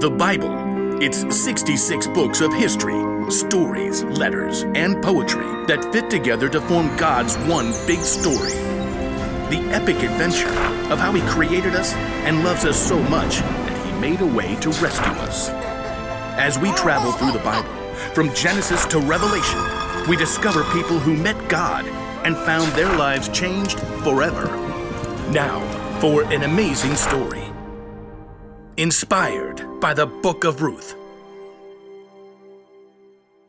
The Bible. It's 66 books of history, stories, letters, and poetry that fit together to form God's one big story. The epic adventure of how He created us and loves us so much that He made a way to rescue us. As we travel through the Bible, from Genesis to Revelation, we discover people who met God and found their lives changed forever. Now, for an amazing story. Inspired by the Book of Ruth.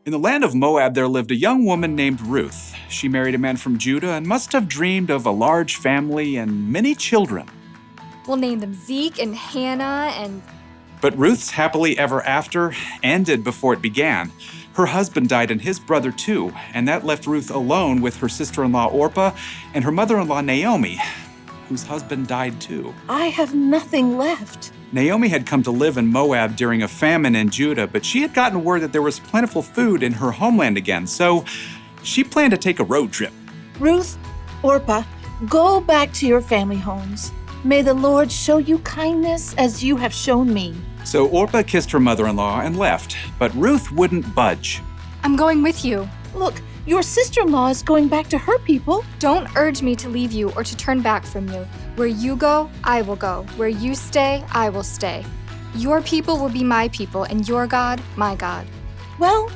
In the land of Moab, there lived a young woman named Ruth. She married a man from Judah and must have dreamed of a large family and many children. We'll name them Zeke and Hannah and... But Ruth's happily ever after ended before it began. Her husband died and his brother too, and that left Ruth alone with her sister-in-law Orpah and her mother-in-law Naomi, whose husband died too. I have nothing left. Naomi had come to live in Moab during a famine in Judah, but she had gotten word that there was plentiful food in her homeland again, so she planned to take a road trip. Ruth, Orpah, go back to your family homes. May the Lord show you kindness as you have shown me. So Orpah kissed her mother-in-law and left, but Ruth wouldn't budge. I'm going with you. Look, your sister-in-law is going back to her people. Don't urge me to leave you or to turn back from you. Where you go, I will go. Where you stay, I will stay. Your people will be my people, and your God, my God. Well,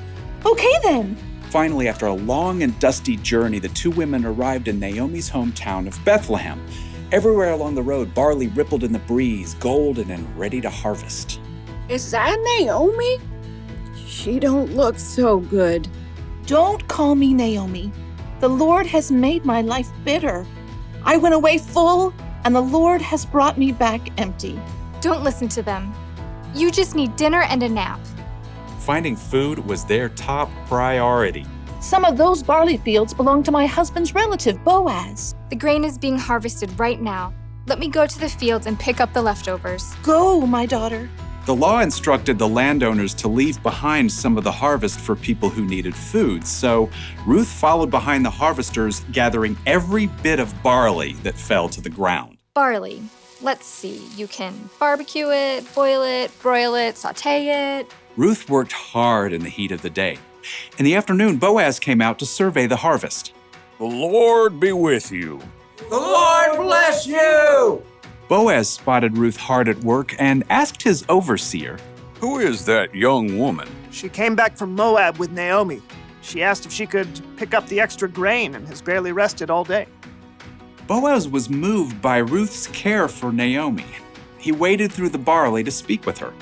okay then. Finally, after a long and dusty journey, the two women arrived in Naomi's hometown of Bethlehem. Everywhere along the road, barley rippled in the breeze, golden and ready to harvest. Is that Naomi? She don't look so good. Don't call me Naomi. The Lord has made my life bitter. I went away full, and the Lord has brought me back empty. Don't listen to them. You just need dinner and a nap. Finding food was their top priority. Some of those barley fields belong to my husband's relative, Boaz. The grain is being harvested right now. Let me go to the fields and pick up the leftovers. Go, my daughter. The law instructed the landowners to leave behind some of the harvest for people who needed food, so Ruth followed behind the harvesters, gathering every bit of barley that fell to the ground. Barley. Let's see. You can barbecue it, boil it, broil it, sauté it. Ruth worked hard in the heat of the day. In the afternoon, Boaz came out to survey the harvest. The Lord be with you. The Lord bless you! Boaz spotted Ruth hard at work and asked his overseer, Who is that young woman? She came back from Moab with Naomi. She asked if she could pick up the extra grain and has barely rested all day. Boaz was moved by Ruth's care for Naomi. He waded through the barley to speak with her.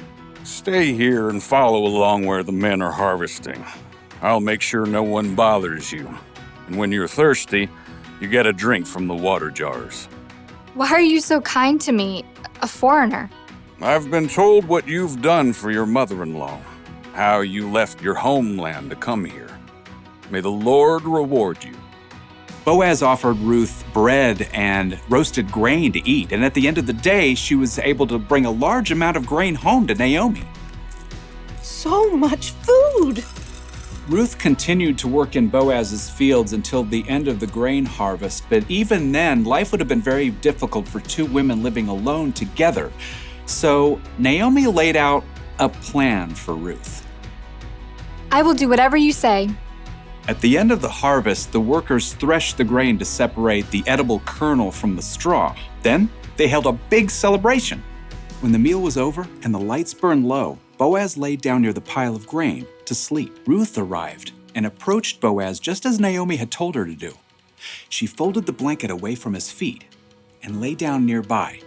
Stay here and follow along where the men are harvesting. I'll make sure no one bothers you. And when you're thirsty, you get a drink from the water jars. Why are you so kind to me, a foreigner? I've been told what you've done for your mother-in-law, how you left your homeland to come here. May the Lord reward you. Boaz offered Ruth bread and roasted grain to eat, and at the end of the day, she was able to bring a large amount of grain home to Naomi. So much food! Ruth continued to work in Boaz's fields until the end of the grain harvest, but even then, life would have been very difficult for two women living alone together. So Naomi laid out a plan for Ruth. I will do whatever you say. At the end of the harvest, the workers threshed the grain to separate the edible kernel from the straw. Then they held a big celebration. When the meal was over and the lights burned low, Boaz laid down near the pile of grain to sleep. Ruth arrived and approached Boaz just as Naomi had told her to do. She folded the blanket away from his feet and lay down nearby.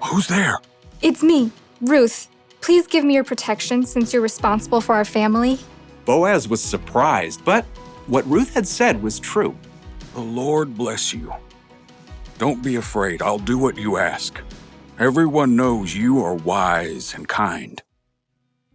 Who's there? It's me, Ruth. Please give me your protection since you're responsible for our family. Boaz was surprised, but what Ruth had said was true. The Lord bless you. Don't be afraid. I'll do what you ask. Everyone knows you are wise and kind.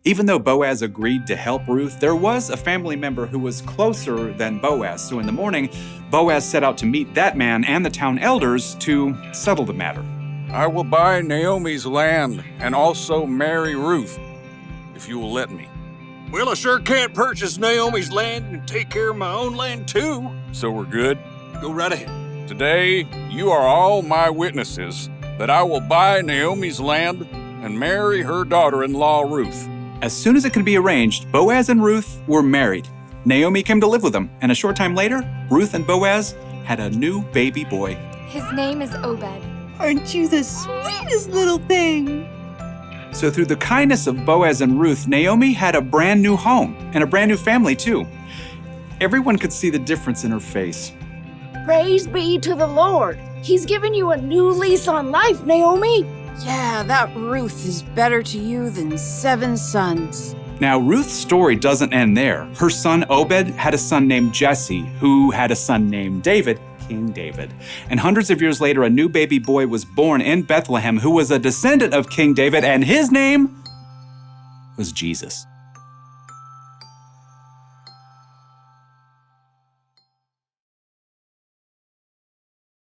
Even though Boaz agreed to help Ruth, there was a family member who was closer than Boaz. So in the morning, Boaz set out to meet that man and the town elders to settle the matter. I will buy Naomi's land and also marry Ruth, if you will let me. Well, I sure can't purchase Naomi's land and take care of my own land too. So we're good? Go right ahead. Today, you are all my witnesses that I will buy Naomi's land and marry her daughter-in-law, Ruth. As soon as it could be arranged, Boaz and Ruth were married. Naomi came to live with them, and a short time later, Ruth and Boaz had a new baby boy. His name is Obed. Aren't you the sweetest little thing? So through the kindness of Boaz and Ruth, Naomi had a brand new home and a brand new family too. Everyone could see the difference in her face. Praise be to the Lord. He's given you a new lease on life, Naomi. Yeah, that Ruth is better to you than 7 sons. Now, Ruth's story doesn't end there. Her son Obed had a son named Jesse, who had a son named David, King David. And hundreds of years later, a new baby boy was born in Bethlehem who was a descendant of King David, and his name was Jesus.